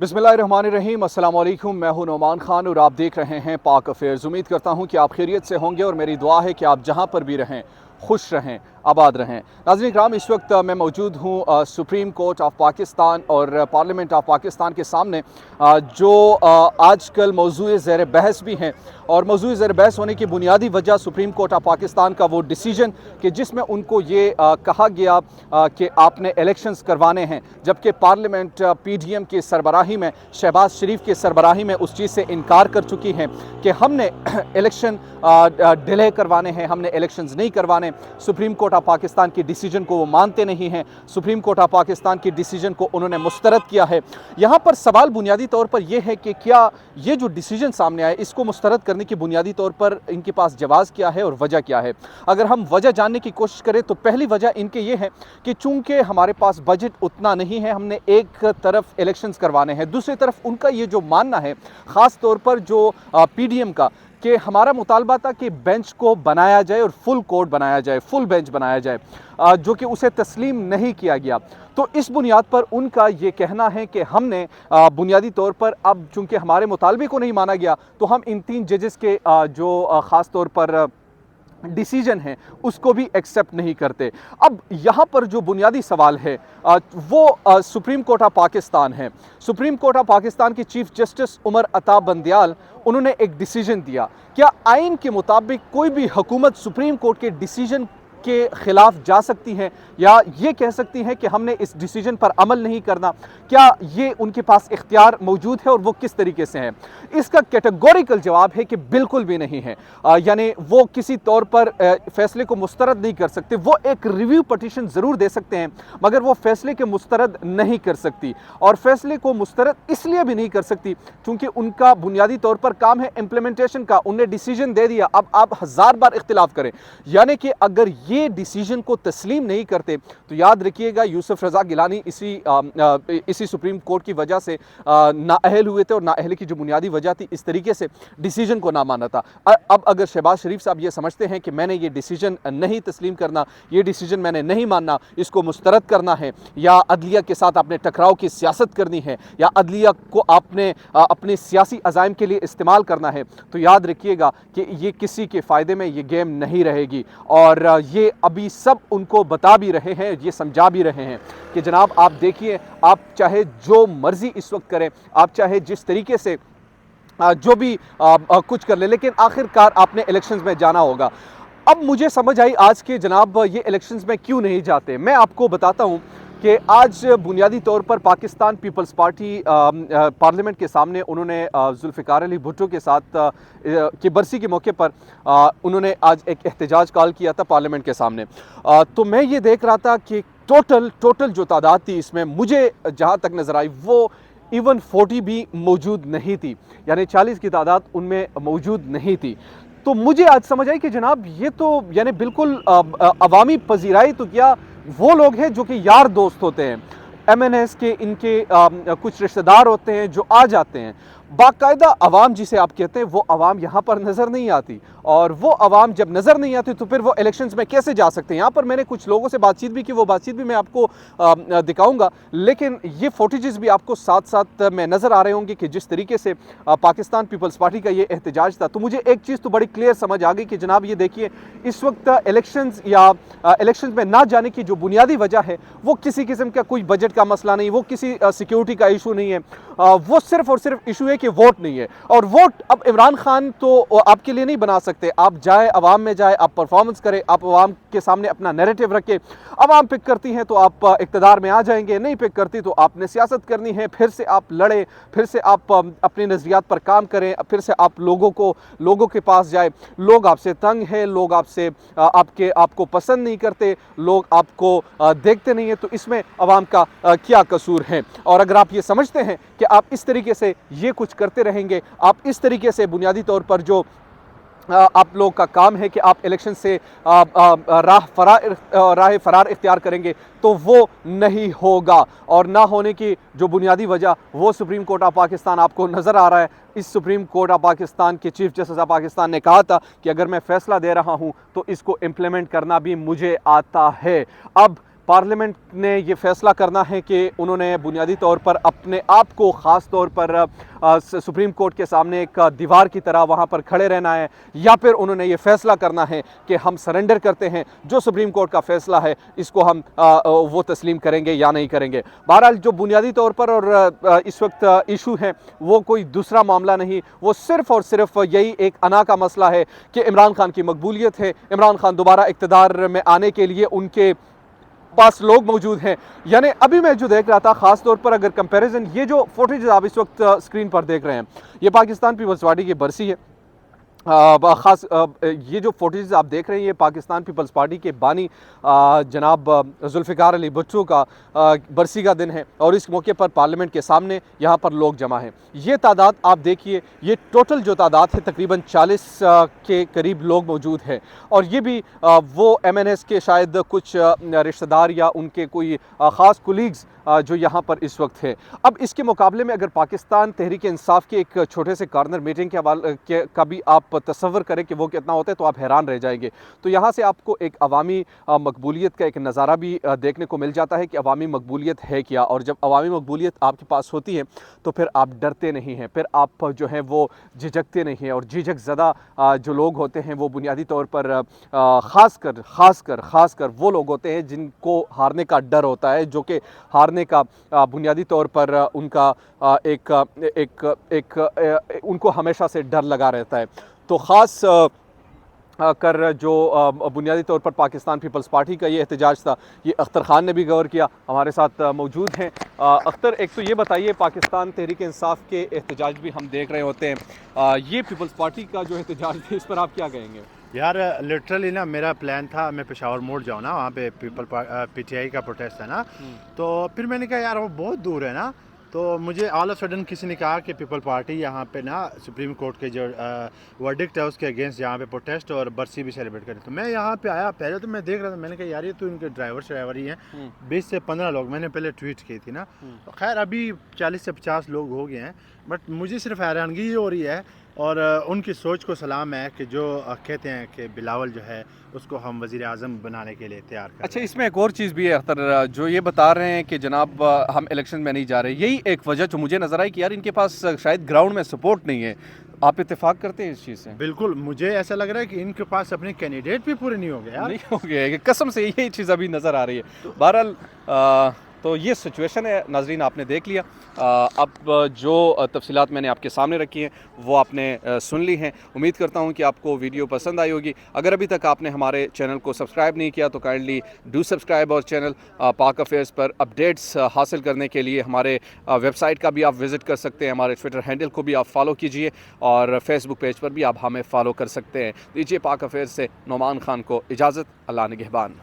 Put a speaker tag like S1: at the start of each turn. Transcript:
S1: बिस्मिल्लाहिर्रहमानिर्रहीम, अस्सलाम वालेकुम। मैं हूं नौमान खान और आप देख रहे हैं पाक अफेयर्स। उम्मीद करता हूं कि आप खैरियत से होंगे और मेरी दुआ है कि आप जहां पर भी रहें खुश रहें, आबाद रहें। नाज़रीन इकराम, इस वक्त मैं मौजूद हूं सुप्रीम कोर्ट ऑफ पाकिस्तान और पार्लियामेंट ऑफ पाकिस्तान के सामने, जो आजकल मौजूद ज़ेर बहस भी हैं। और मौजूद ज़ेर बहस होने की बुनियादी वजह सुप्रीम कोर्ट ऑफ पाकिस्तान का वो डिसीजन कि जिसमें उनको ये कहा गया कि आपने इलेक्शंस करवाने हैं, जबकि पार्लियामेंट PDM की सरबराही में, शहबाज शरीफ की सरबराही में उस चीज़ से इनकार कर चुकी हैं कि हमने इलेक्शन डिले करवाने हैं, हमने इलेक्शंस नहीं करवाने। सुप्रीम कोर्ट ऑफ पाकिस्तान की डिसीजन को वो मानते नहीं हैं। सुप्रीम कोर्ट ऑफ पाकिस्तान की डिसीजन को उन्होंने मुस्तरद किया है। यहाँ पर सवाल बुनियादी तौर पर यह है कि क्या ये जो डिसीजन सामने आए, इसको मुस्तरद करने की बुनियादी तौर पर इनके पास जवाज़ क्या है और वजह क्या है। अगर हम वजह जानने की कोशिश करें तो पहली वजह इनके ये है कि चूंकि हमारे पास बजट उतना नहीं है, हमने एक तरफ इलेक्शंस करवाने हैं, दूसरी तरफ उनका ये जो मानना है ख़ास तौर पर जो PDM का, कि हमारा मुतालबा था कि बेंच को बनाया जाए और फुल कोर्ट बनाया जाए, फुल बेंच बनाया जाए, जो कि उसे तस्लीम नहीं किया गया। तो इस बुनियाद पर उनका ये कहना है कि हमने बुनियादी तौर पर, अब चूंकि हमारे मुतालबे को नहीं माना गया, तो हम इन 3 जजेस के जो ख़ास तौर पर डिसीजन है उसको भी एक्सेप्ट नहीं करते। अब यहाँ पर जो बुनियादी सवाल है वो सुप्रीम कोर्ट ऑफ पाकिस्तान है। सुप्रीम कोर्ट ऑफ पाकिस्तान की चीफ जस्टिस उमर अता बंदयाल, उन्होंने एक डिसीजन दिया। क्या आइन के मुताबिक कोई भी हुकूमत सुप्रीम कोर्ट के डिसीजन के खिलाफ जा सकती है या ये कह सकती है कि हमने इस डिसीजन पर अमल नहीं करना? क्या ये उनके पास इख्तियार मौजूद है और वो किस तरीके से है? इसका कैटेगोरिकल जवाब है कि बिल्कुल भी नहीं है। यानी वो किसी तौर पर फैसले को मुस्तरद नहीं कर सकते। वो एक रिव्यू पटिशन ज़रूर दे सकते हैं, मगर वो फैसले के मुस्तरद नहीं कर सकती। और फैसले को मुस्तरद इसलिए भी नहीं कर सकती क्योंकि उनका बुनियादी तौर पर काम है इम्प्लीमेंटेशन का। उन्हें डिसीजन दे दिया, अब आप हज़ार बार इख्तिलाफ करें। यानी कि अगर ये डिसीजन को तस्लीम नहीं करते तो याद रखिएगा, यूसुफ रज़ा गिलानी इसी सुप्रीम कोर्ट की वजह से नाअहल हुए थे, और नाअहली की जो बुनियादी वजह थी इस तरीके से डिसीजन को ना माना था। अब अगर शहबाज शरीफ साहब ये समझते हैं कि मैंने ये डिसीजन नहीं तस्लीम करना, ये डिसीजन मैंने नहीं मानना, इसको मुस्तरद करना है, या अदलिया के साथ आपने टकराव की सियासत करनी है, या अदलिया को आपने अपने सियासी अज़ाइम के लिए इस्तेमाल करना है, तो याद रखिएगा कि ये किसी के फ़ायदे में ये गेम नहीं रहेगी। और ये अभी सब उनको बता भी रहे हैं, ये समझा भी रहे हैं कि जनाब आप देखिए, आप चाहे जो मर्जी इस वक्त करें, आप चाहे जिस तरीके से जो भी कुछ कर ले, लेकिन आखिरकार आपने इलेक्शंस में जाना होगा। अब मुझे समझ आई आज के जनाब ये इलेक्शंस में क्यों नहीं जाते। मैं आपको बताता हूँ कि आज बुनियादी तौर पर पाकिस्तान पीपल्स पार्टी पार्लियामेंट के सामने उन्होंने जुल्फ़िकार अली भुट्टो के साथ की बरसी के मौके पर उन्होंने आज एक एहतजाज कॉल किया था पार्लियामेंट के सामने। तो मैं ये देख रहा था कि टोटल जो तादाद थी इसमें, मुझे जहाँ तक नज़र आई, वो इवन 40 भी मौजूद नहीं थी, यानी 40 की तादाद उनमें मौजूद नहीं थी। तो मुझे आज समझ आई कि जनाब ये तो यानी बिल्कुल अवामी पजीराई, तो क्या वो लोग हैं जो कि यार दोस्त होते हैं, MNS के, इनके कुछ रिश्तेदार होते हैं जो आ जाते हैं। बाकायदा अवाम जिसे आप कहते हैं, वो अवाम यहाँ पर नज़र नहीं आती, और वो अवाम जब नज़र नहीं आती तो फिर वो इलेक्शंस में कैसे जा सकते हैं। यहाँ पर मैंने कुछ लोगों से बातचीत भी की, वो बातचीत भी मैं आपको दिखाऊंगा, लेकिन ये फुटेजेस भी आपको साथ साथ में नज़र आ रहे होंगे कि जिस तरीके से पाकिस्तान पीपल्स पार्टी का ये एहतजाज था। तो मुझे एक चीज़ तो बड़ी क्लियर समझ आ गई कि जनाब ये देखिए, इस वक्त इलेक्शंस या इलेक्शंस में ना जाने की जो बुनियादी वजह है वो किसी किस्म का कोई बजट का मसला नहीं, वो किसी सिक्योरिटी का इशू नहीं है, वो सिर्फ और सिर्फ इशू है कि वोट नहीं है। और वोट अब इमरान खान तो आपके लिए नहीं बना सकते। आप जाए, अवाम में जाए, आप परफॉर्मेंस करें, आप अवाम के सामने अपना नैरेटिव रखें। अवाम पिक करती हैं तो आप इक़्तिदार में आ जाएंगे, नहीं पिक करती तो आपने सियासत करनी है, फिर से आप लड़े, फिर से आप अपने नज़रियात पर काम करें, फिर से आप लोगों के पास जाए। लोग आपसे तंग हैं, लोग आपको पसंद नहीं करते, लोग आपको देखते नहीं हैं, तो इसमें अवाम का क्या कसूर है? और अगर आप ये समझते हैं कि आप इस तरीके से ये कुछ करते रहेंगे, आप इस तरीके से बुनियादी तौर पर जो आप लोग का काम है कि आप इलेक्शन से राह फरार इख्तियार करेंगे, तो वो नहीं होगा। और ना होने की जो बुनियादी वजह वो सुप्रीम कोर्ट ऑफ पाकिस्तान आपको नज़र आ रहा है। इस सुप्रीम कोर्ट ऑफ पाकिस्तान के चीफ जस्टिस ऑफ पाकिस्तान ने कहा था कि अगर मैं फ़ैसला दे रहा हूँ तो इसको इम्प्लीमेंट करना भी मुझे आता है। अब पार्लियामेंट ने ये फैसला करना है कि उन्होंने बुनियादी तौर पर अपने आप को ख़ास तौर पर सुप्रीम कोर्ट के सामने एक दीवार की तरह वहाँ पर खड़े रहना है, या फिर उन्होंने ये फैसला करना है कि हम सरेंडर करते हैं, जो सुप्रीम कोर्ट का फैसला है इसको हम वो तस्लीम करेंगे या नहीं करेंगे। बहरहाल जो बुनियादी तौर पर और इस वक्त इशू है वो कोई दूसरा मामला नहीं, वो सिर्फ़ और सिर्फ यही एक अना का मसला है कि इमरान खान की मकबूलियत है, इमरान खान दोबारा इक़्तिदार में आने के लिए उनके पास लोग मौजूद हैं। यानी अभी मैं जो देख रहा था, ख़ास तौर पर अगर कंपैरिजन, ये जो फुटेज आप इस वक्त स्क्रीन पर देख रहे हैं, ये पाकिस्तान पीपल्स पार्टी की बरसी है। ख़ास ये जो फुटेज आप देख रहे हैं ये पाकिस्तान पीपल्स पार्टी के बानी जनाब जुल्फ़िकार अली भुट्टो का बरसी का दिन है, और इस मौके पर पार्लियामेंट के सामने यहाँ पर लोग जमा हैं। ये तादाद आप देखिए, ये टोटल जो तादाद है तकरीबन 40 के करीब लोग मौजूद हैं, और ये भी वो MNS के शायद कुछ रिश्तेदार या उनके कोई ख़ास कुलीग्स जो यहाँ पर इस वक्त है। अब इसके मुकाबले में अगर पाकिस्तान तहरीक इंसाफ के एक छोटे से कॉर्नर मीटिंग के हवाले का भी आप तसव्वुर करें कि वो कितना होता है तो आप हैरान रह जाएंगे। तो यहाँ से आपको एक अवामी मकबूलियत का एक नज़ारा भी देखने को मिल जाता है कि अवामी मकबूलियत है क्या, और जब अवामी मकबूलियत आपके पास होती है तो फिर आप डरते नहीं हैं, फिर आप जो है वो झिझकते नहीं हैं। और झिझक ज़दा जो लोग होते हैं वो बुनियादी तौर पर ख़ासकर वो लोग होते हैं जिनको हारने का डर होता है, जो कि हारने का बुनियादी तौर पर उनका उनको हमेशा से डर लगा रहता है। तो ख़ास कर जो बुनियादी तौर पर पाकिस्तान पीपल्स पार्टी का ये एहतजाज था, ये अख्तर ख़ान ने भी गौर किया, हमारे साथ मौजूद हैं। अख्तर, एक तो ये बताइए, पाकिस्तान तहरीक इंसाफ के एहतजाज भी हम देख रहे होते हैं, ये पीपल्स पार्टी का जो एहतजाज है इस पर आप क्या कहेंगे?
S2: यार लिटरली ना मेरा प्लान था मैं पेशावर मोड़ जाऊँ ना, वहाँ पे PTI का प्रोटेस्ट है ना, तो फिर मैंने कहा यार वो बहुत दूर है ना, तो मुझे ऑल ऑफ सडन किसी ने कहा कि पीपल पार्टी यहाँ पे ना सुप्रीम कोर्ट के जो वर्डिक्ट है उसके अगेंस्ट यहाँ पे प्रोटेस्ट और बरसी भी सेलिब्रेट करें। तो मैं यहाँ पे आया, पहले तो मैं देख रहा था, मैंने कहा यार ये तो इनके ड्राइवर ही हैं, 20 से 15 लोग मैंने पहले ट्वीट की थी ना, तो खैर अभी 40 से 50 लोग हो गए हैं। बट मुझे सिर्फ हैरानगी हो रही है और उनकी सोच को सलाम है कि जो कहते हैं कि बिलावल जो है उसको हम वज़ीर आज़म बनाने के लिए तैयार कर।
S1: अच्छा, इसमें एक और चीज़ भी है अख्तर, जो ये बता रहे हैं कि जनाब हम इलेक्शन में नहीं जा रहे, यही एक वजह जो मुझे नज़र आई कि यार इनके पास शायद ग्राउंड में सपोर्ट नहीं है। आप इत्तेफाक करते हैं इस चीज़ से?
S2: बिल्कुल, मुझे ऐसा लग रहा है कि इनके पास अपने कैंडिडेट भी पूरे नहीं हो गए यार।
S1: नहीं हो गए, कसम से यही चीज़ अभी नज़र आ रही है। बहरहाल तो ये सिचुएशन है, नाजरीन आपने देख लिया। अब जो तफसीलात मैंने आपके सामने रखी हैं वो आपने सुन ली हैं। उम्मीद करता हूँ कि आपको वीडियो पसंद आई होगी। अगर अभी तक आपने हमारे चैनल को सब्सक्राइब नहीं किया तो काइंडली डू सब्सक्राइब और चैनल। पाक अफेयर्स पर अपडेट्स हासिल करने के लिए हमारे वेबसाइट का भी आप विज़िट कर सकते हैं, हमारे ट्विटर हैंडल को भी आप फॉलो कीजिए और फेसबुक पेज पर भी आप हमें फॉलो कर सकते हैं। दीजिए पाक अफेयर्स से नोमान खान को इजाज़त। अल्लाह निगहबान।